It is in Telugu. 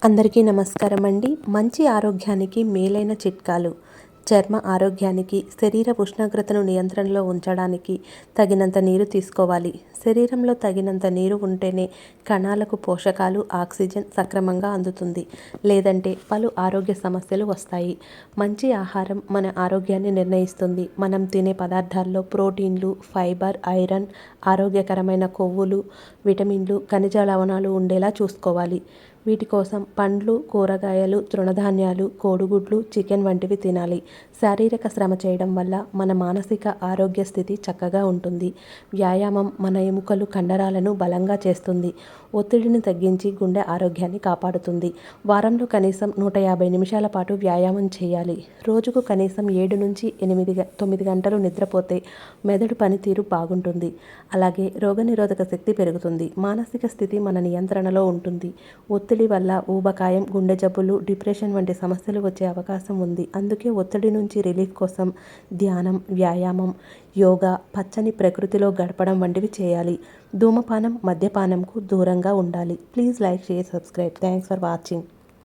అందరికీ నమస్కారం అండి. మంచి ఆరోగ్యానికి మేలైన చిట్కాలు. చర్మ ఆరోగ్యానికి, శరీర ఉష్ణోగ్రతను నియంత్రణలో ఉంచడానికి తగినంత నీరు తీసుకోవాలి. శరీరంలో తగినంత నీరు ఉంటేనే కణాలకు పోషకాలు, ఆక్సిజన్ సక్రమంగా అందుతుంది. లేదంటే పలు ఆరోగ్య సమస్యలు వస్తాయి. మంచి ఆహారం మన ఆరోగ్యాన్ని నిర్ణయిస్తుంది. మనం తినే పదార్థాల్లో ప్రోటీన్లు, ఫైబర్, ఐరన్, ఆరోగ్యకరమైన కొవ్వులు, విటమిన్లు, ఖనిజ లవణాలు ఉండేలా చూసుకోవాలి. వీటి కోసం పండ్లు, కూరగాయలు, తృణధాన్యాలు, కోడిగుడ్లు, చికెన్ వంటివి తినాలి. శారీరక శ్రమ చేయడం వల్ల మన మానసిక ఆరోగ్య స్థితి చక్కగా ఉంటుంది. వ్యాయామం మన ఎముకలు, కండరాలను బలంగా చేస్తుంది. ఒత్తిడిని తగ్గించి గుండె ఆరోగ్యాన్ని కాపాడుతుంది. వారంలో కనీసం 150 నిమిషాల పాటు వ్యాయామం చేయాలి. రోజుకు కనీసం 7 నుంచి 9 గంటలు నిద్రపోతే మెదడు పనితీరు బాగుంటుంది. అలాగే రోగనిరోధక శక్తి పెరుగుతుంది. మానసిక స్థితి మన నియంత్రణలో ఉంటుంది. ఒత్తిడి వల్ల ఊబకాయం, గుండె జబ్బులు, డిప్రెషన్ వంటి సమస్యలు వచ్చే అవకాశం ఉంది. అందుకే ఒత్తిడి నుంచి రిలీఫ్ కోసం ధ్యానం, వ్యాయామం, యోగా, పచ్చని ప్రకృతిలో గడపడం వంటివి చేయాలి. ధూమపానం, మద్యపానంకు దూరంగా ఉండాలి. Please like, share, subscribe. Thanks for watching.